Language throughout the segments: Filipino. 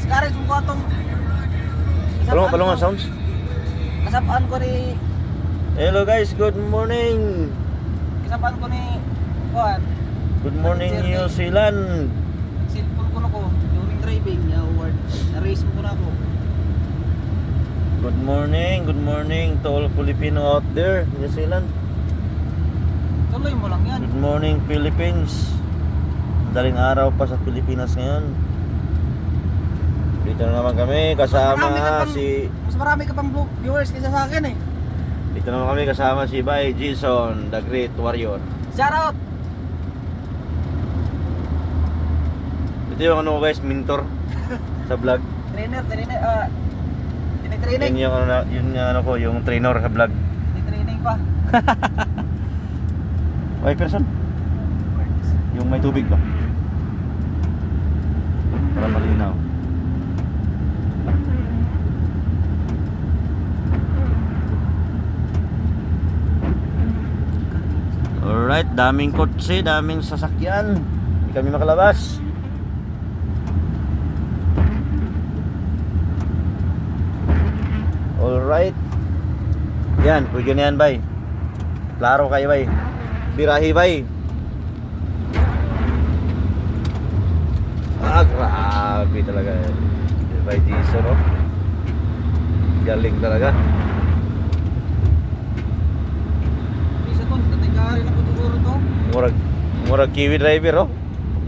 Sekarang sungko atong Palungan sounds. kasapaan ko ni Hello guys, good morning. kasapaan ko ni kuan. Good morning New Zealand. Cellphone ko nako during driving ya award. Na-race mo ko na ako. Good morning to all Filipino out there, New Zealand. Tuloy mo lang yan. Good morning Philippines. Madaling araw pa sa Pilipinas ngayon. Dito na naman kami kasama Mas marami ka pang viewers kaysa sa akin eh. Dito naman kami kasama si Bay Jason, the Great Warrior. Shout out. Ito yung ano guys, mentor sa vlog. Trainer, tinitraining. Yun yung ano ko, yung trainer sa vlog. Tinitraining pa. May person? Yung may tubig ba? Para malinaw. Alright, daming kotse, daming sasakyan. Hindi kami makalabas. Alright. Yan, pwede na yan, bay. Klaro kayo, bay. Birahi, bay. Grabe talaga. Bay Jason, no? Galing talaga. Isa to, tatigari na po siguro to. Murag kiwi driver, oh.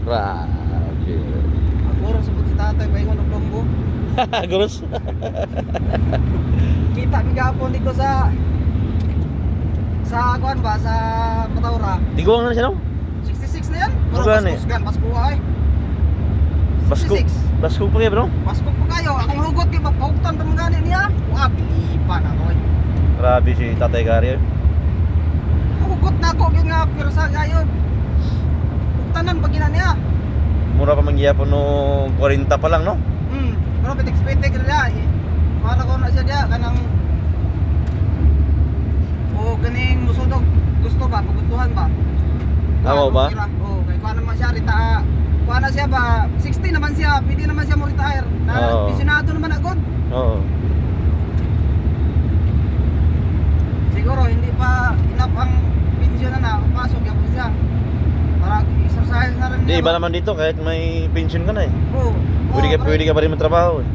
Grabe. Aguro sa pagsi tatay, paingon ng plombo. Gurus. Kita mi gapon dito sa kuan ba sa Mataura. Tiguang na siya, no? 66 na yan. Magkano eh? Baskusgan, Baskuha ay. Baskog. 66. Baskog pa kayo, bro? Baskog pa kayo. Akong hugot kay pagpauktan pa mga gani niya. Wah, pilipan ako eh. Grabe si Tatay Gary. Hugot na ako yun nga pero sa gayon. Uktanan pag gina niya. Mura pa mangyapon no 40 pa lang, no? Pero pitik-pitik na niya. Para ko na siya diya kanang ganing musudog. Gusto ba? Pagustuhan ba? Tama ba? Oo, kay kuha naman siya rita. Kuha na siya ba? 60 naman siya. Pwede naman siya mo retire. Oo. Pensionado naman agad. Oo. Siguro hindi pa enough ang pensyon na pasok yan po siya. Para exercise na rin Di niya iba ba? naman dito kahit may pension ka na eh. Oo. Pwede ka pa rin magtrabaho eh.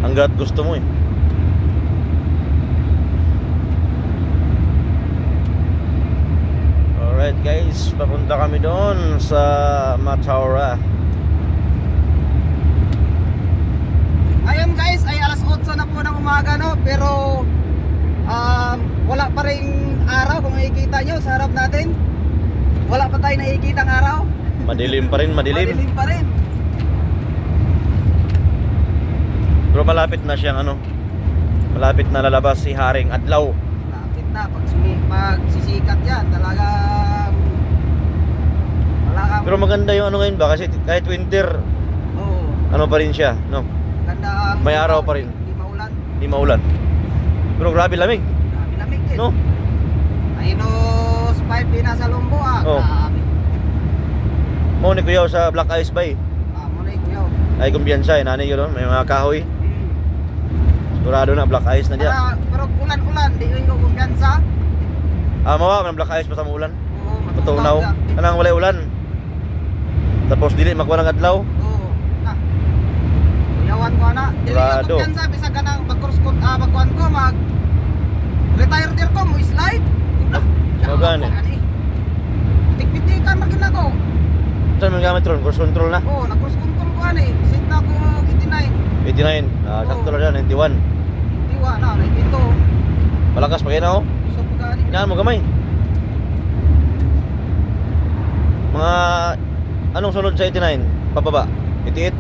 Hanggat gusto mo eh. Alright guys, papunta kami doon sa Mataura. Ayun guys, ay alas 8 na po ng umaga no, pero wala pa ring araw kung makikita nyo sa harap natin. Wala pa tayo nakikita ng araw. Madilim pa rin, madilim. Madilim pa rin. Pero malapit na siyang ano. Malapit na lalabas si Haring Adlaw. Lapit na, pag sisikat yan, talagang wala kang... Pero maganda yung ano ngayon ba kasi kahit winter, Oo, ano pa rin siya, no? ganda ang... May araw pa rin. Hindi maulan. Hindi maulan. Pero grabe lamig, Grabe lamig din. no? Minus 5 din nasa Lumbo Oo. Grabe. Mo ni kuyaw sa Black Ice Bay. Muna kuyaw. Ay kumbiyansa, nanay yun, no? May mga kahoy. Sigurado na Black Ice na diya. Pero ulan-ulan, di ko kumpiyansa. Mawa man Black Ice pa sa ulan. Oo, Patunaw. Kanang walay ulan. Tapos dili magkuha ng adlaw. Oo. Na. Kuyawan ko na. Dili ko Sigurado. kumpiyansa bisag ka nang bagkuan ko mag retire dir ko mo slide. Gani. Tik-tikan magin ako. Saan mo gamit ron? Cruise control na? Oo, nag-cross control ko ani. Sit na ko 89. 89. Sakto lang yan, 91. Iwa na, dito. Malakas pa kayo na, oh. Gusto ko gani. Hinaan mo gamay. Mga anong sunod sa 89? Pababa? 88?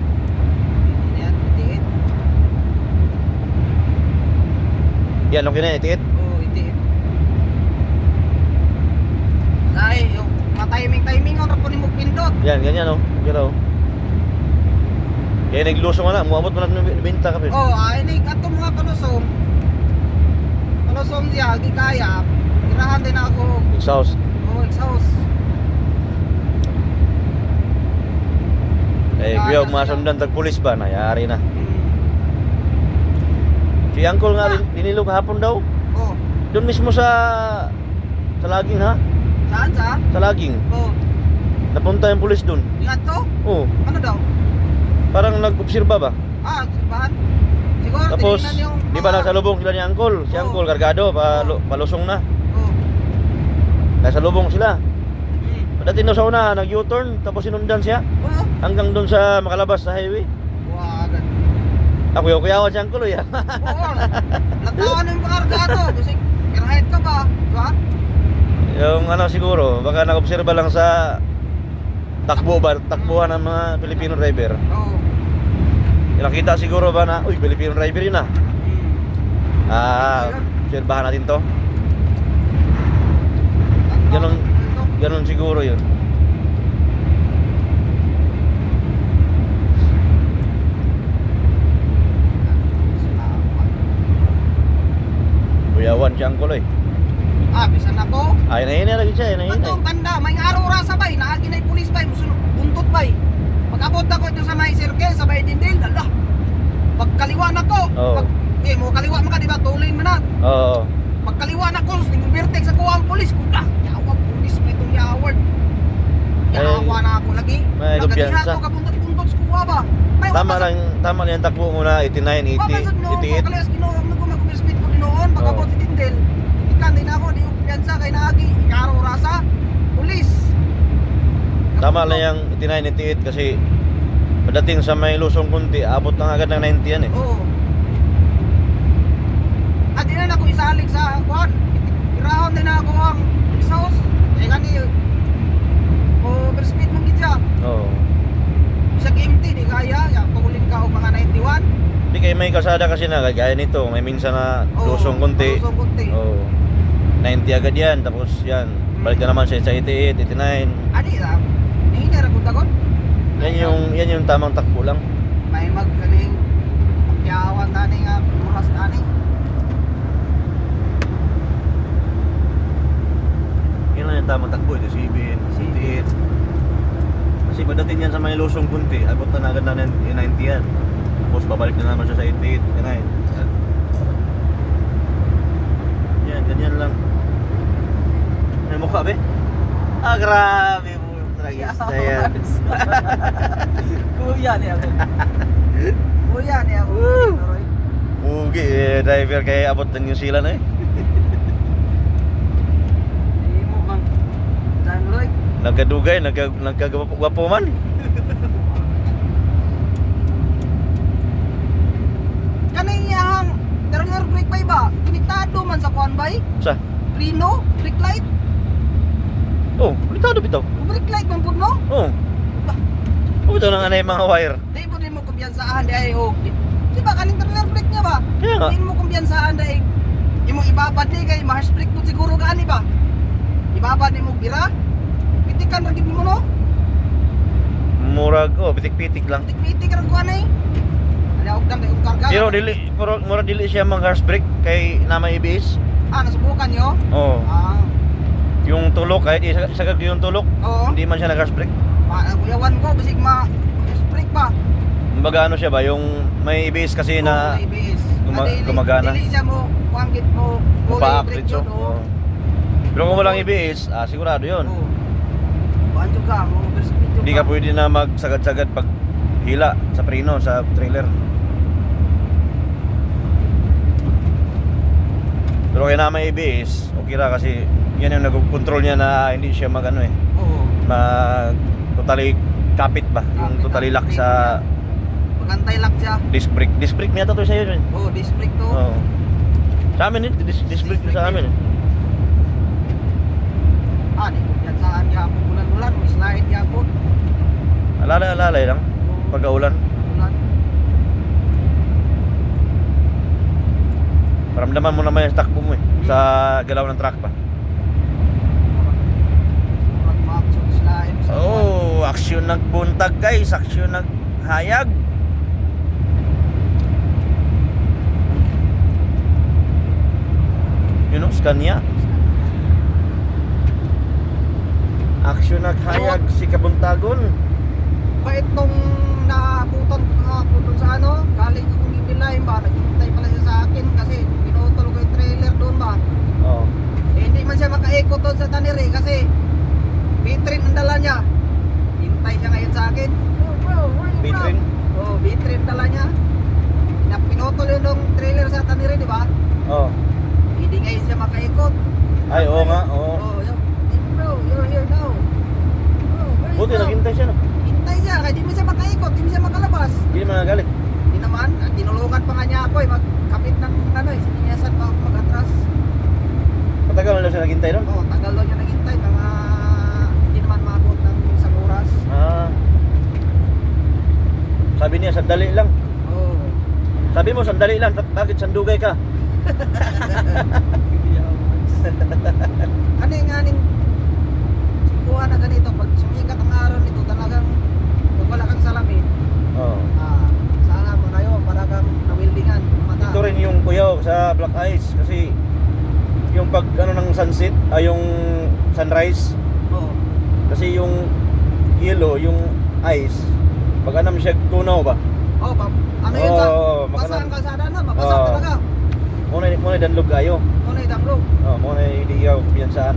Yan, 88. Yan, okay na 88? Oo, 88. Ay, yung timing ang rapo ni mo pindot. Yan, ganyan, oh. Ganyan, oh. Kaya naglusong ka na, muabot mo na ng binta ka, Oh, ay ni ato mga palusong. Palusong siya, di kaya. Irahan din ako. Exhaust. Oh, exhaust. Eh, kuya, masundan tag pulis ba? Nayari na. Si Uncle nga, dinilog hapon daw. Oh, Doon mismo sa Laging ha? saan sa? Sa Laging. Oh, Napunta yung pulis doon. ingat to? Oo. Ano daw? Parang nag-obserba ba? Ah, simbahan. Siguro, Tapos, tinignan yung di ba nasa lubong sila ni Uncle? Si Oo. Uncle, kargado, palusong na. Oh. Nasa lubong sila. Hmm. Pagdating daw sa una, nag-U-turn, tapos sinundan siya. Oo. Hanggang doon sa makalabas sa highway. Wagan. Ako yung kuyawan si Uncle ya. Oo. Natawan yung pangargado. Kasi, kirahit ka ba? Diba? Yung ano siguro, baka nag-obserba lang sa takbuhan ng mga Filipino driver. Oo. Nakita siguro ba na, uy, Filipino driver yun ah. Hmm. Obserbahan natin to. Ganon siguro yun. Kuyawan si Uncle eh. Ah, bisan ako. Ay, nahinay lagi siya, nahinay. Ito, tanda, may araw ra sabay, naagi na yung pulis bay, musunod, buntot bay. Pag-abot ako ito sa may circle, sabay din din, ala. Pagkaliwa na ko, Oo. mo kaliwa man ka, di ba, tulin man na. Oo. Pagkaliwa na ko, nag-vertex sa kuha ang pulis, kuda, yawa, pulis may itong yaward. Yawa na ako lagi. may kumpiyansa. Nagadiha ko, kabuntot-buntot sa kuha ba. May Tama lang yung takbo muna, 89, 80, Papasod no, 88. pagkalias ginoon, mag-speed ko dinoon, pag-abot si Tindel. Ikan din ako, di kumpiyansa kay naagi, ikaro rasa, pulis. Tama lang yung 89, 88 kasi pagdating sa may Lusong Kunti, abot na agad ng 90 yan eh. Oo. At di na ako isalig sa kuhan. Irahon din ako ang exhaust. Kaya gani, overspeed mong gitya. Oo. Sa empty, di kaya. Pagulin ka o mga 91. Hindi kayo may kalsada kasi na gaya nito, may minsan na Oo, Lusong Kunti. Lusong Kunti. Oo. 90 agad yan, tapos yan, balik na naman siya sa 88, 89. Adi lang. Hindi na rin tagon. Yan yung tamang takbo lang. May magkaling pagyawan tani nga, muras tani. Yan lang yung tamang takbo, ito 7, 88. Kasi pagdating yan sa may Lusong Kunti, abot na agad na 90 yan. Tapos babalik na naman siya sa 88, 89. Yan, ganyan lang. May mukha be? Ah, grabe po. Tragista yan. Kuya niya ako. Kuya niya ako. Woo! Pugi eh, driver kaya abot ng New Zealand eh. Hindi mo kang John Lloyd. Nagkadugay, nagkagwapo man. Kaniyang trailer brake bay ba? Kiniktado man sa kuan bay? Sa? Rino, brake light. Oh, litado bitaw. Brake light man pud no? Oh. Oh, ito nang anay mga wire. Di mo din mo kumpiyansaan di ay oh. Di ba kaning trailer brake niya ba? Kaya nga. Di mo kumpiyansaan di imo ibabad di kay ma-harsh brake pud siguro gani ba? Ibabad ni mo bira. Pitikan ra gid mo no? Murag, oh, pitik-pitik lang. Pitik-pitik ra kuan ay. Ada og kang karga. Pero murag dili siya mang harsh brake kay nama ABS. Ah, nasubukan nyo? Oh. Ah, Yung tulok kahit isagad yung tulok, oo. hindi man siya nag-harsh brake. Kuyawan ko, basig ma-break pa. Kumbaga ano siya ba, yung may ABS kasi na Oo, ABS. gumagana. Dili siya mo, kuanggit mo, paak break dito. yun, oo. Pero kung walang ABS, sigurado yun. Oo. Kuanto ka, mo overspeed Hindi ka pwede na magsagad-sagad pag hila sa preno, sa trailer. Pero kaya na may ABS, okay ra kasi yan yung nag-control niya na hindi siya mag-ano eh. Oo. Mag totally kapit ba? Yung Kapit, totally lock kapit. sa Magantay lock siya. disc brake. Disc brake niya to sa'yo yun. Oo, disc brake to. Oo. Sa amin disc brake din sa amin eh. Ah, di ko yan saan yapon bulan-bulan, may slide yapon. Alalay lang. Pagkaulan. Bulan. Maramdaman mo naman yung takbo mo eh. Sa galaw ng truck pa. Murag ma-action slide. Oh, aksyon nagbuntag guys. Aksyon naghayag. Yun o, Scania. Aksyon naghayag si Kabuntagon. Bait nung naputon sa ano, galing akong ibilahin ba, naghintay pala siya sa akin kasi pinutol ko yung trailer doon ba. Oo. Eh, hindi man siya makaikot doon sa Tanere kasi bitrin ang dala niya. Hintay siya ngayon sa akin. Oh bro, where you Bitrin? from? Oh, bitrin dala niya. Na pinutol yung trailer sa Tanere, di ba? Oo. Hindi ngayon siya makaikot. Ay, oo nga, oo. Oh, hey bro, you're here now. Oh, where you Buti from? naghintay siya, no? Hintay siya, kaya di mo siya makaikot, di mo siya makalabas. Hindi naman nagalit. Hindi naman, tinulungan pa nga niya ako eh, magkapit ng ano eh, sininyasan pa ako mag-atras. Matagal na daw siya naghintay doon? Oo, tagal daw niya naghintay, mga hindi naman maabot ng isang oras. Ah. Sabi niya, sandali lang. Oo. Sabi mo, sandali lang. Bakit sandugay ka? Ano yung aning kuha na ganito, pag sumikat ang araw nito, talagang pag wala kang salamin, Oo. sana mo na yun, para kang nawildingan ng mata. Ito rin yung kuyaw sa Black Ice. Kasi yung pag ano ng sunset, yung sunrise. Oo. Kasi yung yellow, yung ice, pag anam siya tunaw ba? Oh, ano yun sa, Oo, basa makanan. ang kalsada na, mabasa Oo. talaga. Muna danlog kayo. Ano yung damlog? Muna idiyaw kubiyansaan.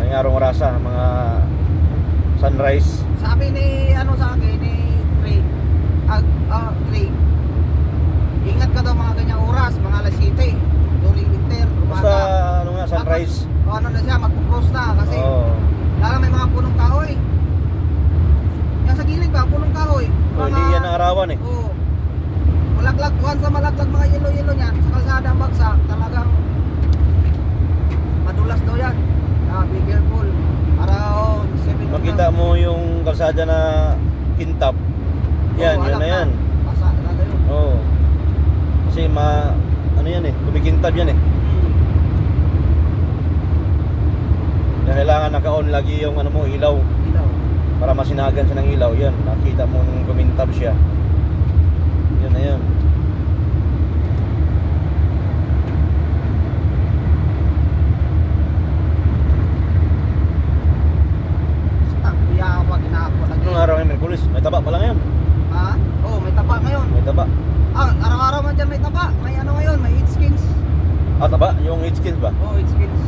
Ay arong rasa, mga sunrise. Sabi ni, ano sa akin, ni Craig, Craig, ingat ka daw mga ganyang oras, mga alas 7, during winter, Basta umaga. ano nga, sunrise. O ano na siya, magpo-cross na kasi Oo. lalo may mga punong kahoy. Yan sa gilid ba, punong kahoy. Hindi yan ang arawan eh. Oo. Malaglag, once sa malaglag mga yelo-yelo niyan, sa kalsada ang bagsak, talagang madulas daw yan. Be careful. Para Makita mo yung kalsada na kintab. Yan, yun na yan. Basa talaga yun. Oo. Kasi ano yan eh, kumikintab yan eh. Kaya kailangan naka-on lagi yung ano mo, ilaw. Ilaw. Para masinagan siya ng ilaw. Yan, nakita mo nung kumintab siya. Yan na yan. Stop, yawa, ginapo lagi. Anong araw ngayon, Merkulis? May taba pa lang ngayon. Ha? Oo, may taba ngayon. May taba. Araw-araw man dyan may taba. May ano ngayon, may heat skins. Taba? Yung heat skins ba? Oo, heat skins.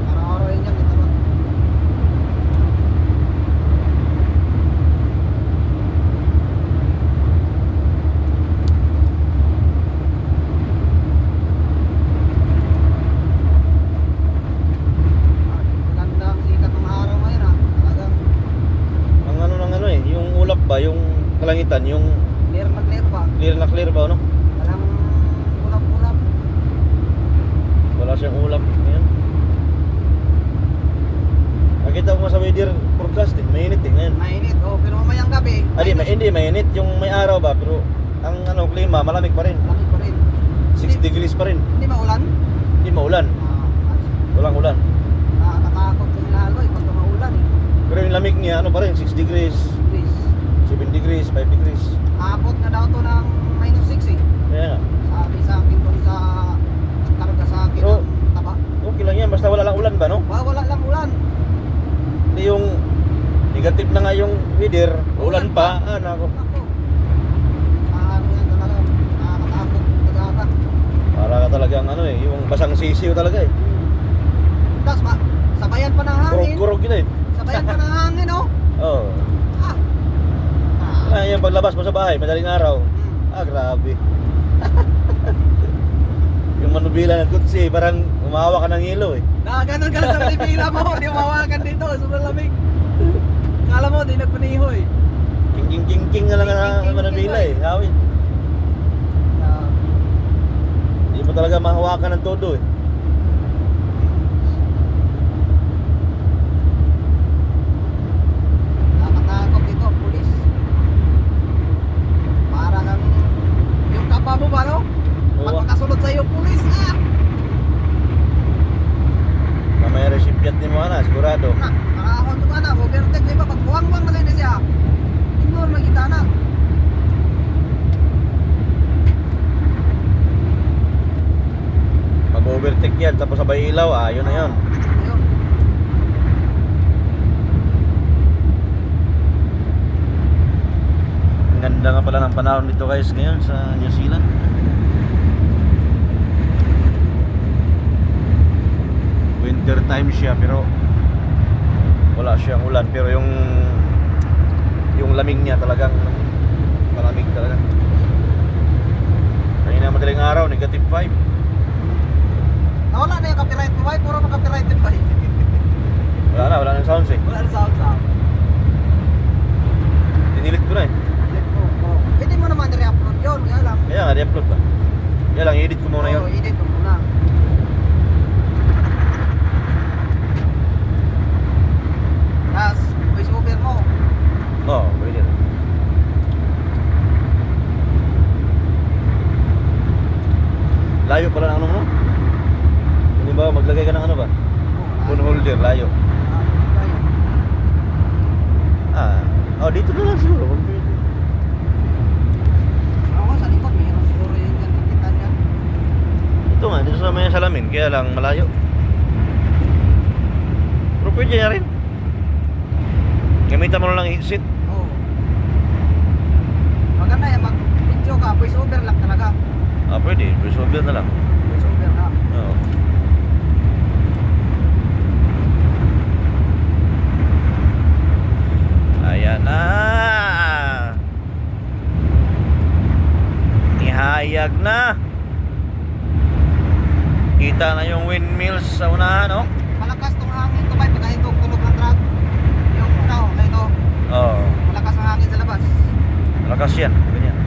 Araw-araw yun dyan, may taba. Maganda ang sikat ng araw ngayon ha. Talagang Ang ano ng ano eh, yung ulap ba, yung kalangitan, yung clear na clear pa. clear na clear ba, no? Walang ulap-ulap. Wala siyang ulap. Ayan. Nakita ko nga sa weather forecast eh, mainit eh ngayon. Mainit, oh, pero mamayang gabi. Hindi mainit, yung may araw ba, pero ang ano, klima, malamig pa rin. Lamig pa rin. 6 degrees pa rin. Hindi maulan. Hindi maulan. Walang ulan. Nakakatakot sa lalo eh, pagka maulan eh. Pero yung lamig niya, ano pa rin, 6 degrees, Please. 7 degrees, 5 degrees. Abot na daw to ng -6 eh. Kaya nga. Sabi sa akin doon sa nagkarga sa akin Pero- ng taba. Okay lang yan, basta wala lang ulan ba, no? Wala lang ulan. Hindi yung negative na nga yung weather, ulan pa, nako. Ako. Ano yan talaga. Nakakatakot talaga. Para ka talagang ano eh, yung basang sisiw talaga eh. Tapos sabayan pa ng hangin. Kurog-kurog yun eh. Sabayan pa ng hangin oh. Oo. Ah. Ah. Yung paglabas mo sa bahay, madaling araw. Hmm. Grabe. Yung manubila ng kutsi, parang umawa ka ng hilo eh. Nakaganon ka sa Pilipila mo, di mawakan dito, sobrang lamig. Kala mo, di nagpanihoy. King na lang ang manubila eh. Hawin. Hindi mo talaga mahawakan ng todo eh. Nakatakot dito, pulis. Para kang, yung kapa mo ba no? Pag Oo. makasunod sa'yo, pulis ah! Na may recipient ni mo na, sigurado. Nakakon ko na, overtake ko iba, pag buwang-buwang na kayo na siya. Ignore na kita na. Mag-overtake yan, tapos sabay ilaw, yun na yun. Ayun. Ang ganda nga pala ng panahon dito guys ngayon sa New Zealand. Winter time siya pero wala siyang ulan, pero yung lamig niya talagang malamig talaga. Kanina madaling araw, negative 5. Nawala na yung copyright mo, puro mga copyrighted ba? Wala nang sounds eh. Wala na sound. Dinilit ko na eh. Pwede mo naman i-upload yun, kaya lang. Kaya nga, i-upload ba? Kaya lang, i-edit ko muna yun. Oo, edit mo muna. Tapos, voice over mo. Oo, pwede rin. Layo pala ng ano mo? Hindi ba, maglagay ka ng ano ba? Phone holder, layo. Dito na lang siguro. Ako sa likod, mayroon siguro yung gantitan yan. Ito nga, dito sa may salamin, kaya lang malayo. Pero pwede na rin. Gamitan mo lang headset. Oo. Maganda yan, mag-video ka, voice over lang talaga. Pwede, voice over na lang. Voice over na. Oo. Ayan na. Ihayag na. Kita na yung windmills sa unahan, oh. Malakas tong hangin to, bay, pagka itong tulog ng truck. Yung ito, Oo. malakas ang hangin sa labas. Malakas yan, ganyan.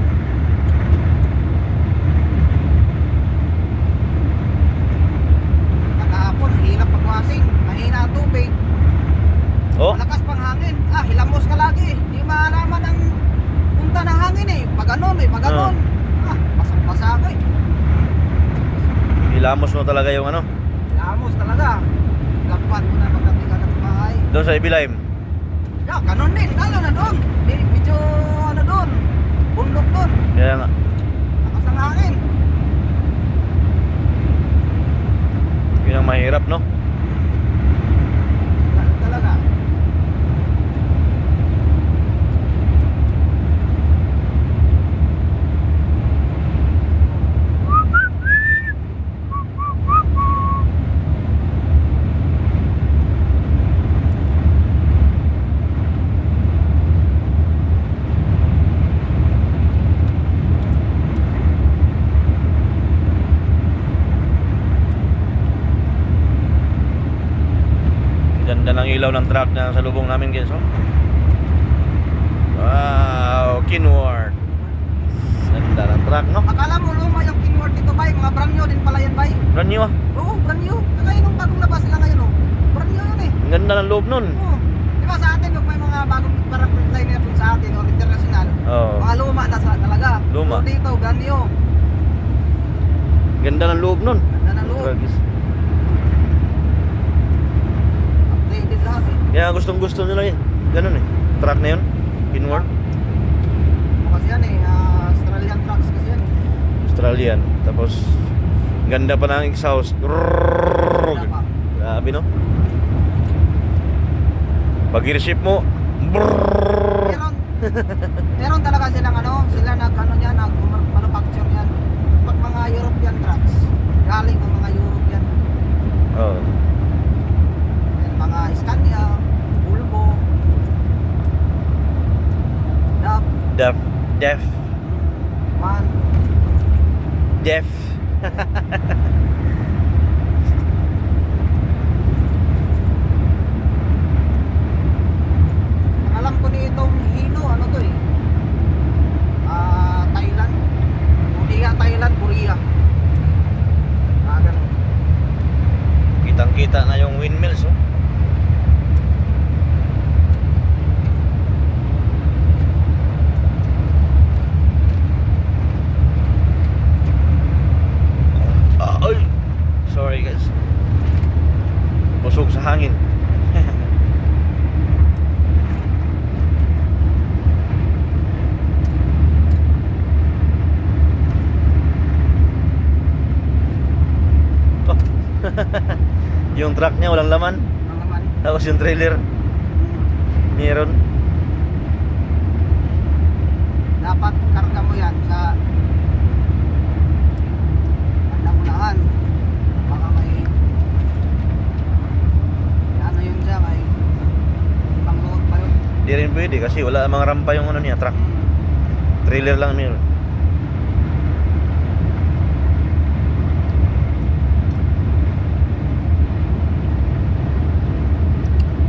Nakahapon, hirap pagwasing, mahina ang tubig. Oh, Malakas pang hangin. Hilamos ka lagi. Hindi maalaman ang punta ng hangin eh. Pag ganon. Basang-basa ako eh. ilamos mo talaga yung ano. Hilamos talaga. Lakpan mo na pagdating ka ng bahay. Doon sa Ibilime. Ganon din. Lalo na doon. Medyo doon. Bundok doon. Kaya nga. Lakas ang hangin. Yun ang mahirap, no? Ganun talaga. Ganda ng ilaw ng truck na sa lubong namin guys, oh. Wow, Kenworth. Ganda ng truck, no? Akala mo luma yung Kenworth dito, bay. Mga brand new din pala yan, bay. Brand new, ah. Oo, brand new. Kagaya nung bagong labas sila ngayon, oh. Brand new yun eh. Ang ganda ng loob nun. Oo. Di ba sa atin, yung may mga bagong parang liner dun sa atin, or international. Oo. Mga luma na talaga. Luma. Pero dito, brand new. Ganda ng loob nun. Ganda ng loob. Tragis. Updated lahat eh. Kaya gustong gusto nila eh. Ganun eh. Truck na yun. Kenworth. Kasi yan eh, Australian trucks kasi yan eh. Australian. Tapos ganda pa ng exhaust. Ganda pa. Grabe, no? Pag i-receive mo, Meron talaga silang sila nag-manufacture yan. Pag mga European trucks, galing ang mga European. oh. Yan, mga Scania, Volvo, DAF, MAN. Def. Alam ko ni itong Hino, to eh. Thailand. Thailand, Korea. Ganun. Kitang-kita na yung windmills, oh. Ay! Sorry guys. Busog sa hangin. Oh. Yung truck niya walang laman. Ang naman. Tapos yung trailer meron. kasi wala mga rampa yung ano niya, truck. Trailer lang niya.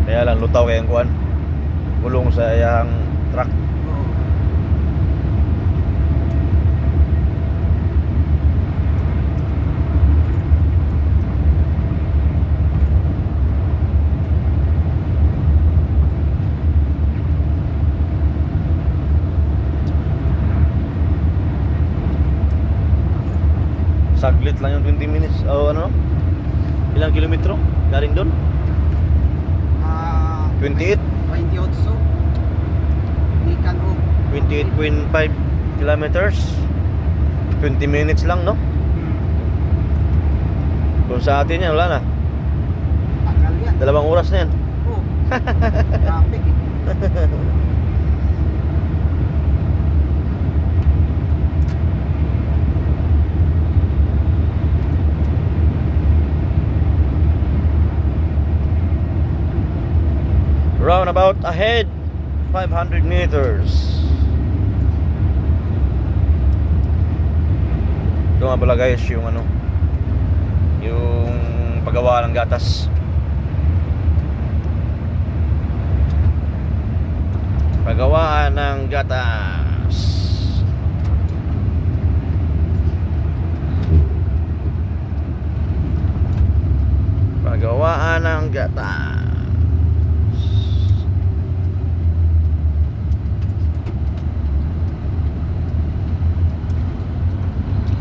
Kaya lang lutaw kayang kuan. Gulong sa yang truck. Oo. Saglit lang yung 20 minutes. O ano? Ilang kilometro? Galing doon? 28? 28. Ikan o. 28.5 kilometers. 20 minutes lang, no? Kung sa atin yan, wala na. Tagal yan. 2 oras na yan. Oo. Traffic eh. Roundabout ahead, 500 meters. Ito nga pala guys yung ano, yung paggawa ng gatas. Paggawaan ng gatas. Paggawaan ng gatas.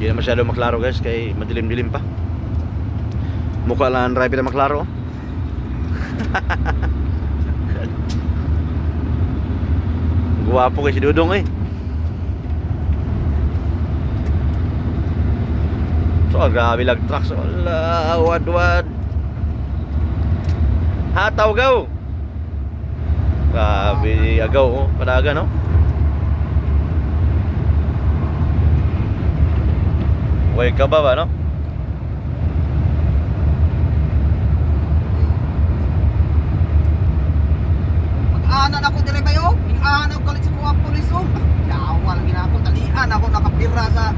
Hindi na masyado maklaro guys, kay madilim-dilim pa. Mukha lang ang driver na maklaro. Guwapo kay si Dudong eh. So grabe lag truck. So ala, wad-wad. Hataw gaw. Grabe agaw oh, padaga no. Way ka ba no? Pag-aanan ako dire bayo, ing-aanan ko kalit sa kuha pulis oh. Yawa lang ginako talian ako nakapira sa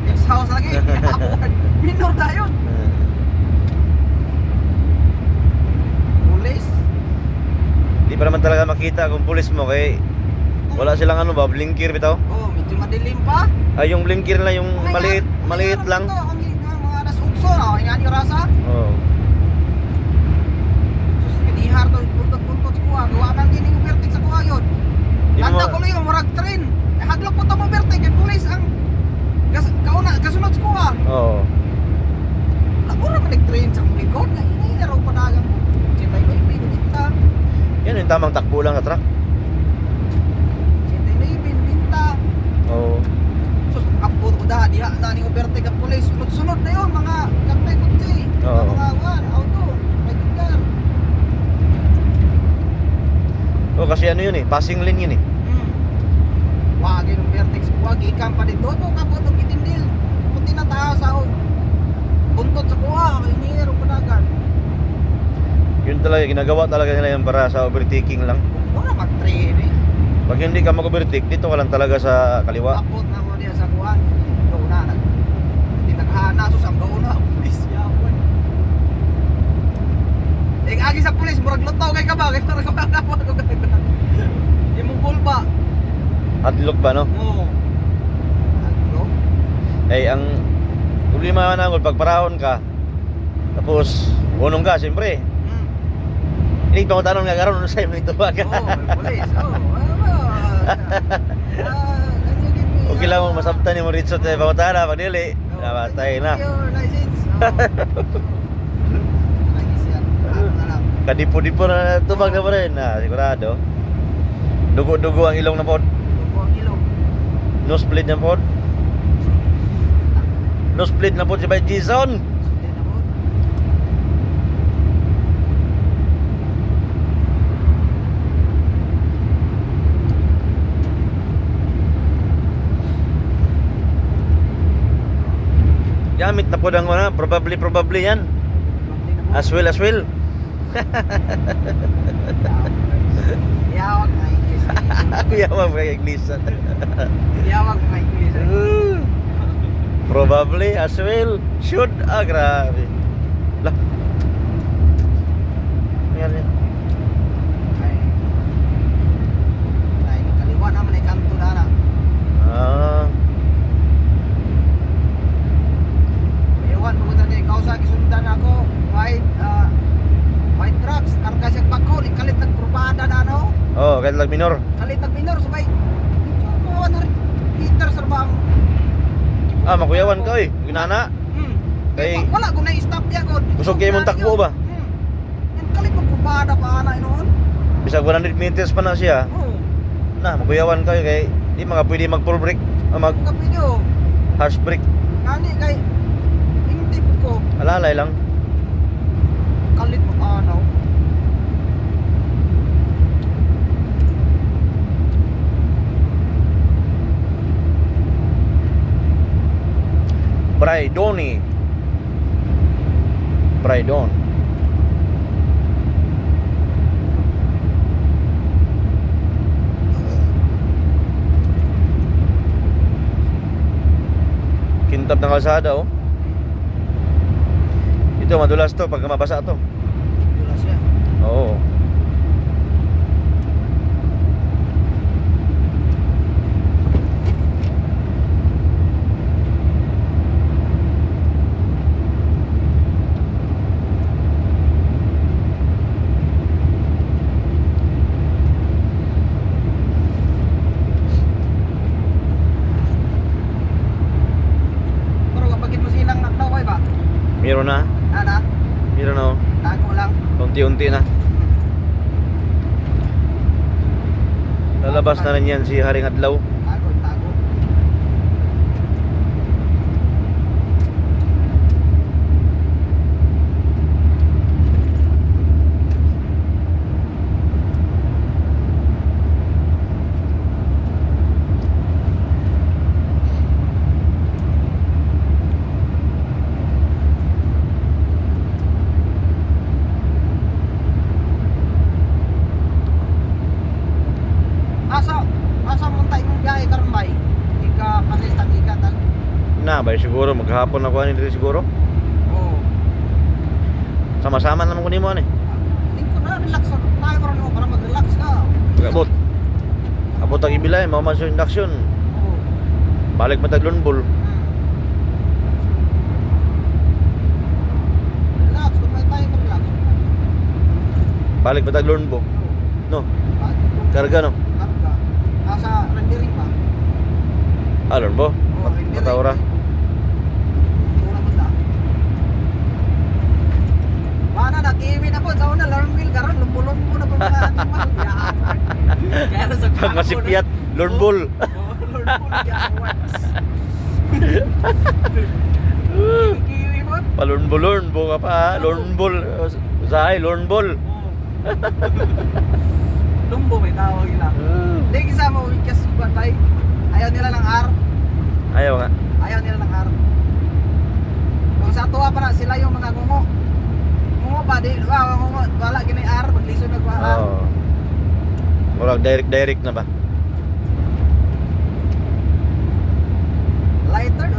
ex house lagi. Minor dayon. Pulis. Di pa naman talaga makita kung pulis mo kay wala silang ano ba, blinker bitaw. Oh, medyo madilim pa. Ay yung blinker lang yung maliit lang. Ang mga alas 8 na, ingani rasa. Oh. Sus, kanihar to, buntot-buntot sa kuha. Gawa man din yung vertex sa kuha yun. Di Tanda mo- ko lang yung murag train. Hadlok po mo vertex, kay pulis ang kasunod sa kuha. Oo. Mura man nag-train sa kong likod. Ngayon raw panagang ko. Siyempre, may binibinta. Yan yung tamang takbo lang na truck. Siyempre, may binibinta. Oo. Sus, kapur ko da, diha na ni overtake ang pulis. Sunod na yun, mga kampay kutsi. Oo. Mga auto, may car. Oh, kasi ano yun eh, passing lane yun eh. Wagi ng vertex, wagi ikan pa dito. Ito ka po ito, kitindil. Puti na taas ako. Buntot sa kuha, kay Nero panagan. Yun talaga, ginagawa talaga nila yan para sa overtaking lang. Wala mag-train eh. Pag hindi ka mag-overtake, dito ka lang talaga sa kaliwa. Kapot na mo diya sa kuhan. Gauna na. Hindi naghana, sus ang gauna. Ang pulis yawan. Eh, agi sa pulis, murag lutaw kay ka ba? Kaya parang kamanawa ko ganda. Hindi mong pulpa. Hadlock ba no? Oo. Ano? Eh, ang problema na pag parahon ka, tapos unong ka, siyempre. Hindi pa ko tanong nga karoon sa'yo ito ba ka? Oo, may pulis. Oo. Okay lang mo masabtan ni mo ritso tayo pangutana pag dili. Nabatay na. Your license. Ayos yan. Ano na lang. Kadipo-dipo na tubag na pa rin. Sigurado. Dugo-dugo ang ilong na pod. Buong ilong. Nosebleed na pod. Nosebleed na pod si Bay Jason. Hindi na po. Gamit na pod ang mga probably yan. Hindi na po. As well. Yawag na Kuyawang mga Inglisan. Yawag mga English. Probably as well. Should. Grabe. Lah. Ayan yan. Ay, kaliwa naman ay kanto na na. Ah. Ewan, pumunta niya ikaw sa kisundan ako. White trucks, karga siya bako, kalit nagprobada na ano. Oh, kahit lag minor. Kalit nagminor, sabay. Ito mo, 100 meters sa bang. Ah, makuyawan ka eh. Ginana. Kay- Wala ko na-stop niya ko. Kusog kayo mong takbo ba? Yung kalit nagprobada pa na inoon. Bisag 100 meters pa na siya. Oo. Na, makuyawan kayo kay di mga pwede mag full brake. Mag Kung kapidyo, harsh brake. kani kay intip ko. Alalay lang. Kalit mo ano. Braidoni. Braidon. Kintab ng kalsada oh. Ito madulas to pagka mabasa to. Wala siya. Oo. Pero bakit mo silang naklaway ba? Meron na. Nada, Meron na oh. tago lang. Unti-unti na. Lalabas na rin yan si Haring Adlaw. Tago. Asa munta imong biyahe karon bay? Ika palitan ika tal. Na, bay siguro maghapon ako ani diri siguro. Oo. Sama-sama naman ko nimo ani. Lingkod na relax na karon mo para mag-relax ka. Pagabot. Abot ang ibilay, mao man sa induction. Oo. Balik matag Lonbol. Relax, kung may time relax. Balik matag Lonbo. No, karga no. Karga. Asa rendering pa. Alon bo. Oo, rendering. Mataura. Una ba ta? Mana na kiwi na po sa una learn wheel karon lumbulon po na po mga animal. Kaya sa Pag masipiat, Lonbol. Kiwi mo? Palonbolon bo ka pa, ha? Lonbol. Usahay Lonbol. Lumbo may tawag nila. Hindi kisa mo wikas sugat tay. Ayaw nila ng R. Ayaw nga. Ayaw nila ng R. Kung sa tuwa pa na sila yung mga ngungo. Ngungo pa di, ngungo wala gini R paglisod nagwa R. Oo. Wala direct na ba?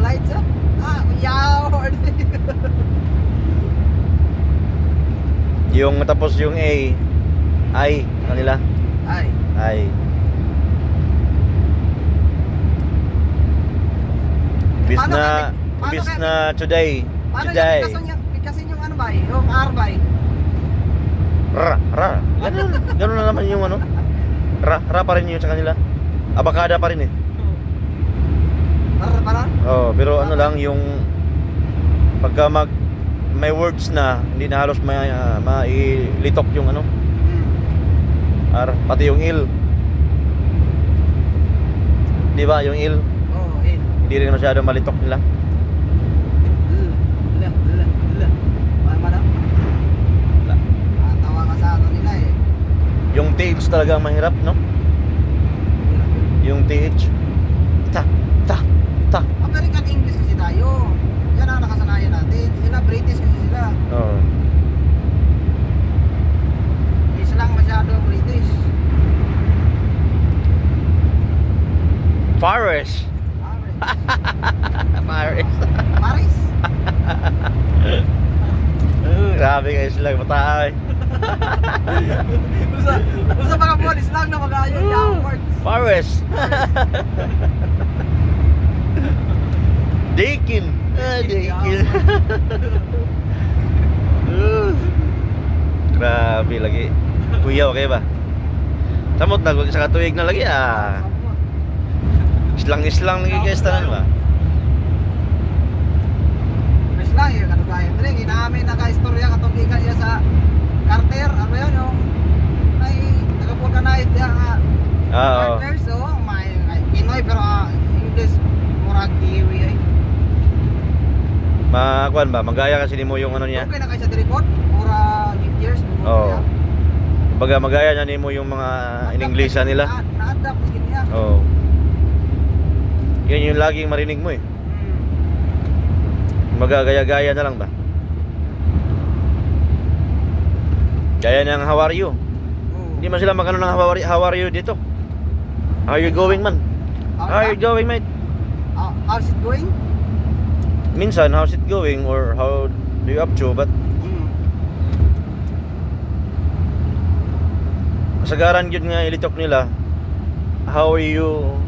Lights up. Yaw. Yung tapos yung A, I, kanila. Ay. Ay. Bis Paano na, paano bis kaya- na today. Paano Today. bikasin yung ano ba yung R ba Ra. Ganun na naman yung ano. Ra pa rin yun sa kanila. Abakada pa rin eh. Para? Oh, pero ano lang yung pagka may words na hindi na halos mailitok yung ano. Pati yung il. Di ba yung il? Oh, in. Hindi rin masyado malitok nila. Mana? Tawa ka sa ano nila eh. Yung TH talaga ang mahirap, no? Yung TH. Ta. American English kasi tayo. Yan ang nakasanayan natin. Sila British kasi sila. Oh. Hindi silang masyado British. Paris. Paris. Paris. Grabe guys lang mataay. Usa mga polis lang na mag-ayon yung words. Paris. Dakin. Dakin. Grabe lagi. Kuya, okay ba? Samot na, sa katuig na lagi ah. Islang lagi guys tanan ba? Chris lang yun, ano gaya. Pero ginamin naka-istorya katong ika niya sa Carter. Ano yun, yung may taga-vulcanize niya nga. Oo. Carter, so may Pinoy pero English murag Kiwi ay. Makuan ba? Magaya kasi nimo yung ano niya. Okay na kayo sa diripot, mura 8 years. Oo. Baga magaya niya nimo yung mga in-Inglesan nila. Na-adapt din niya. Oo. Yan yung laging marinig mo eh. Magagaya-gaya na lang ba? Gaya ng how are you? Hindi man sila magano ng how are you dito. How are you going man? How are you going mate? How's it going? Minsan how's it going or how do you up to but kasagaran yun nga ilitok nila. How are you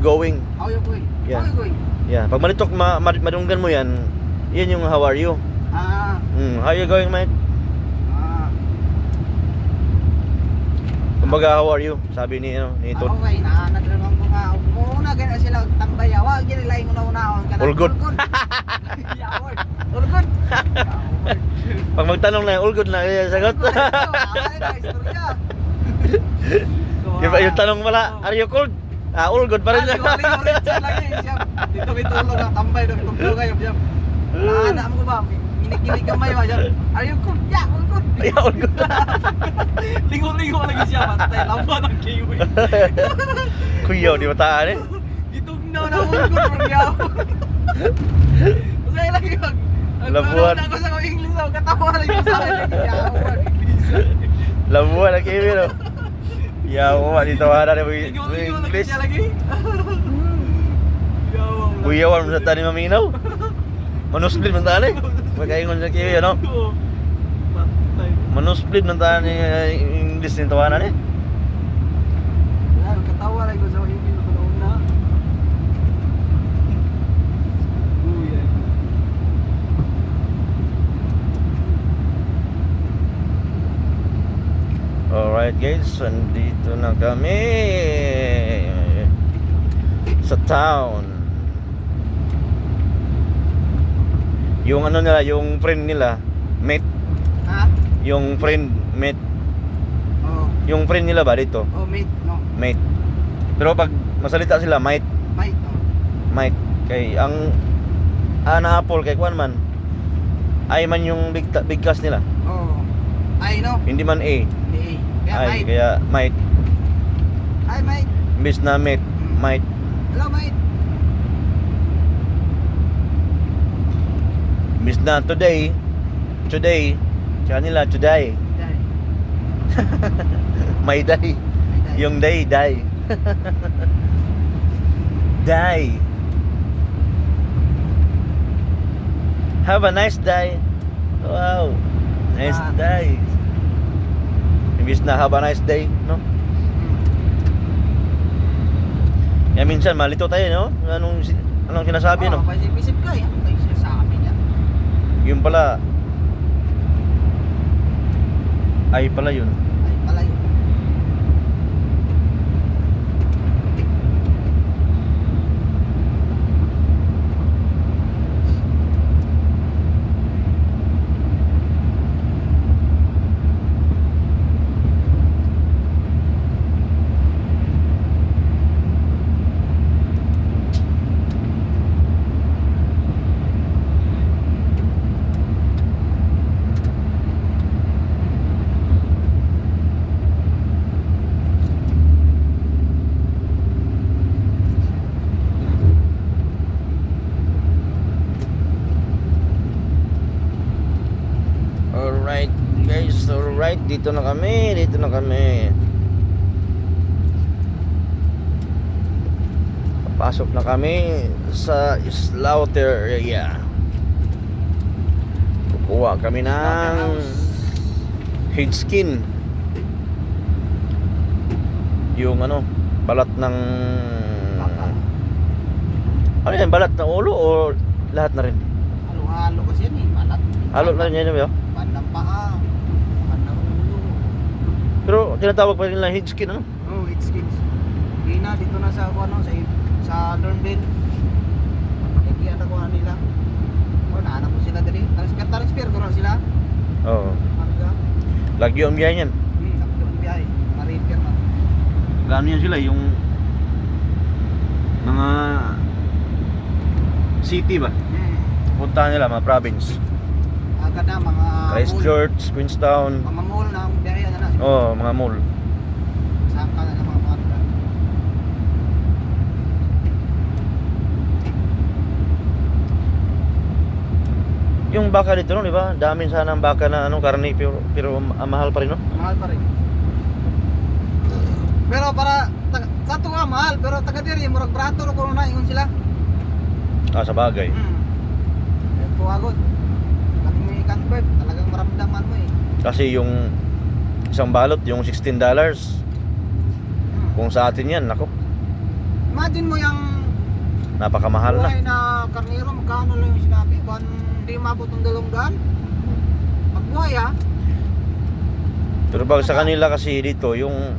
going? How you going? Yeah. How you going? Yeah, pag malitok madunggan mo yan, yan yung how are you. How you going mate? Kumbaga how are you? Sabi ni ni Todd. Okay, naanadramang ko nga. Una ganyan sila tambay. Wag gini lain una-una. All good. Yaward. All good. Pag magtanong na, all good na kaya sagot. Yung tanong wala, are you cold? All good pa rin siya. Dito may tulog na tambay, dito may tulog kayo. Anak mo ba? Ginig-ginig kamay ba? Are you cold? Yeah, all good. Yeah, all good. Lingo-lingo lagi siya. Patay, lamba ng kiwi. Kuyaw, di mataan eh. Gitong na all good. Pagyaw. Kasi lagi mag... Labuan. Ako sa English ako, katawa lagi sa akin. Labuan ang kiwi no. Yawa, dito wala na mo Lingo-lingo lagi English. siya lagi. Kuyawan mo sa tani maminaw. Manusplit man tani. Magkaingon sa kiwi ano. Manusplit man tani English ni tawanan eh. Katawa lagi ko sa English ako na una. Alright guys, andito na kami sa town. Yung ano nila, yung friend nila, mate. Ha? Yung friend, mate. Oo. Yung friend nila ba dito? Oh, mate, no. Mate. Pero pag masalita sila, mate. Mate, no. Mate. Kay ang ana apple kay kuan man. Ay man yung bigkas nila. Oo. Ay, no. Hindi man A. Hindi. Kaya Ay, mate. kaya mate. Hi, mate. Imbis na mate, mate. Hello, mate. Imbis na today. Sa kanila today. Day. May day. Yung day. Day. Have a nice day. Wow. Nice day. Imbis na have a nice day, no? Kaya minsan malito tayo, no? Anong sinasabi, no? Kasi isip ka, yan. Ano yung sinasabi niya? Yung pala ay pala yun. Ay, pala yun. Alright guys, alright, dito na kami. Pasok na kami sa slaughter area. Kukuha kami ng head skin. Yung ano, balat ng ano yan, balat ng ulo o lahat na rin? Halo-halo kasi yan eh, balat. Halo na rin yan, yun. Bandang paa, bandang ulo. Pero tinatawag pa rin lang head skin, ano? Oh, it's kids. Hindi na, dito na sa ano, sa Dornville. Kaya nakuha nila. Oh, nahanap ko sila dali. Transfer ko na sila. Oo. Marga. Lagyo ang biyahe yan. Lagyo ang biyahe. Ma-repair na. Gano yan sila, yung mga city ba? Punta nila, mga province. Agad na, mga Christchurch, Queenstown. Mga mall na ang biyahe na na. Oo, mga mall. Saka na ng mga marga. Yung baka dito, no, di ba? Dami sana ang baka na ano, karne, pero mahal pa rin, no? Mahal pa rin. Pero para sa tuwa mahal, pero taga diri murag brato ro kuno na ingon sila. Ah, sa bagay. Tuwagon. Kami mo i-convert, talagang maramdaman mo eh. Kasi yung isang balot, yung $16. Kung sa atin yan, nako, Imagine mo yung napakamahal na. buhay na karnero, magkano lang yung sinabi, ban hindi mabot ng 200. Pagbuhay ah, Pero pag sa kanila kasi dito, yung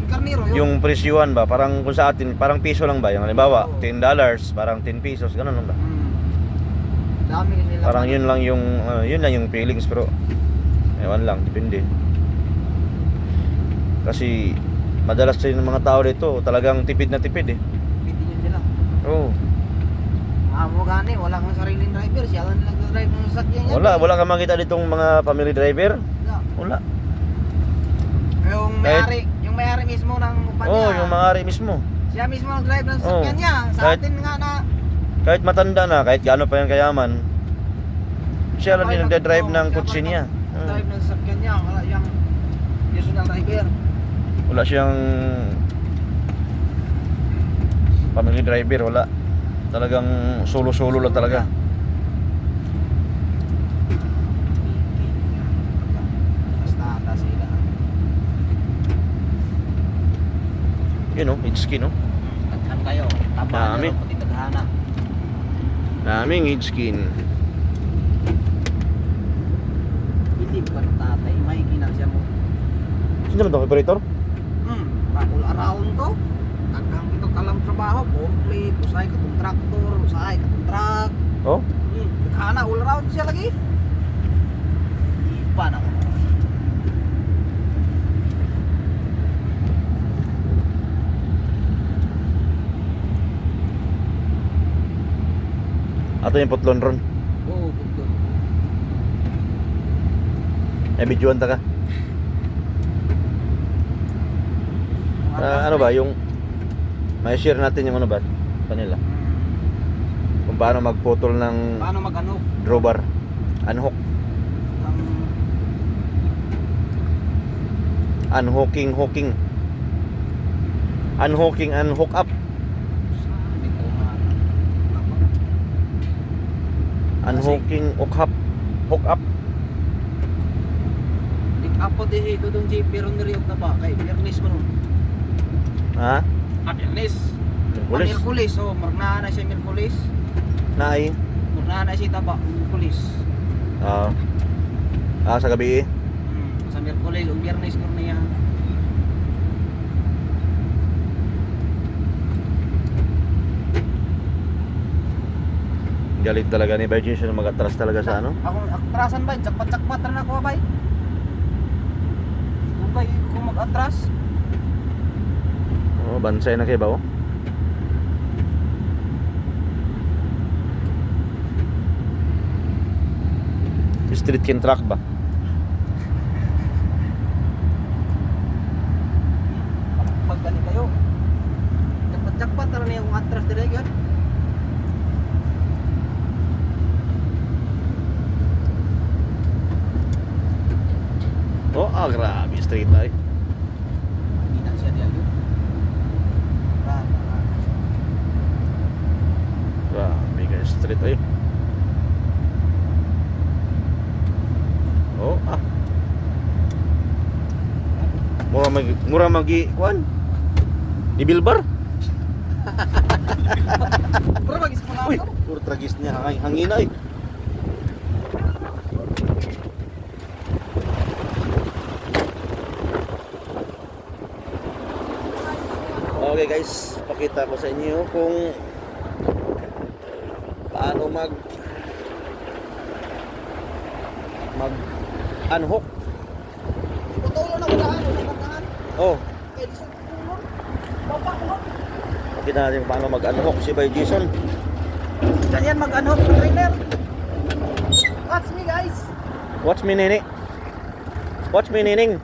karnero yun. yung presyuhan ba, parang kung sa atin, parang piso lang ba? Yung halimbawa, $10, parang 10 pesos, ganun lang ba? Dami kasi nila. Parang yun lang yung feelings, pero ewan lang, depende. Kasi madalas din ng mga tao dito talagang tipid na tipid eh. Pwede nyo sila. Oo. Amo gani, wala kang sariling driver, siya lang nag-drive ng sasakyan yan. Wala kang makita ditong mga family driver. Wala. Wala. Yung may-ari mismo ng kumpanya. Oo, yung mga mismo. Siya mismo nag-drive ng sasakyan niya. Sa Kahit- atin nga na Kahit matanda na, kahit gaano pa yung kayaman, siya lang din nagdadrive ng siya kutsi pa niya. nag-drive ng sasakyan niya, wala siyang personal driver. Wala siyang family driver, wala. Talagang solo-solo lang talaga. Basta sila. Yun o, it's skin o. Taghan kayo, taba Dami. nyo, pati taghana. Daming head skin. Hindi ka ng tatay, may siya mo. Sino naman ito, operator? All around to. Taghang ito kalang trabaho, complete, usay katong traktor, usay katong truck. Oh? Taghana, all around siya lagi. Ipa na ko. Ato yung putlon ron. Oo, puto. May videoan ta ka. Ano ba, yung may share natin yung ano ba kanila. Kung paano magputol ng Paano mag-ano? drawbar. Unhook. Unhooking. Unhooking and hook up. Unhooking, hook up. Apo di dudong si Peron Neriog na ba? Kay Biyernes mo nun. Ha? Biyernes. Pulis. Miyerkules. So, marnahan na siya Miyerkules. Naay. Marnahan na siya taba. Miyerkules. Sa gabi eh. Sa Miyerkules o Biyernes ko na yan. Galit talaga ni Virgin siya na mag-atras talaga sa ano. Ako atrasan ba? Tsakpat-tsakpat na ako ba? Kung kung mag-atras. Oh, bansay na kayo ba oh? Street kin truck ba? Pag gani kayo. Tsakpat-tsakpat na niya kung atras dire yan. Oh, grabe straight ay. Hindi na siya diyan. Street ay. Oh, ah. Mura magi kuan. Di Bilbar. Pero magis mo Uy, lang. puro tragis niya hangin ay. Okay guys, pakita ko sa inyo kung paano mag unhook. Putulo na unahan, unahan. Oh, Kaya di sa putulo. Baba ko. pakita natin paano mag unhook si Bay Jason. Ganyan mag-ano, trailer. Watch me guys. Watch me nini. Watch me nining.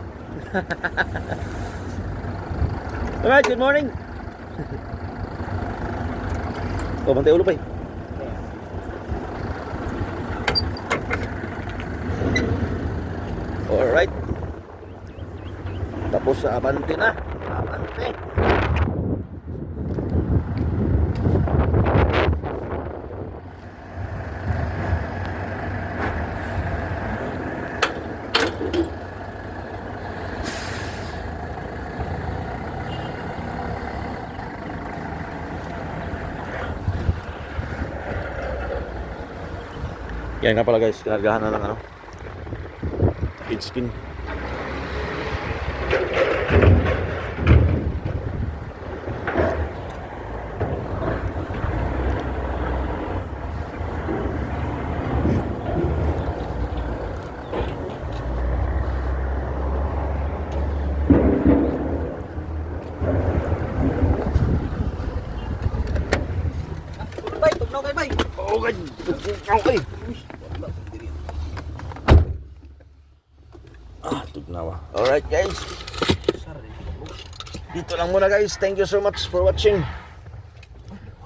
Alright, good morning. Oh, bantay ulo pa eh. Alright. Tapos sa abante na. Abante. Yan nga pala guys, kinargahan na lang ano. Feed skin. Bay, tugnaw kay bay. Oh, God. Okay. Tugnawa. Alright guys. Dito lang muna guys. Thank you so much for watching.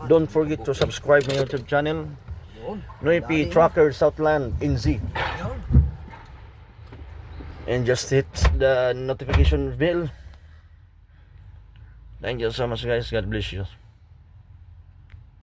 Don't forget to subscribe my YouTube channel. Noipi Trucker Southland NZ. And just hit the notification bell. Thank you so much guys. God bless you.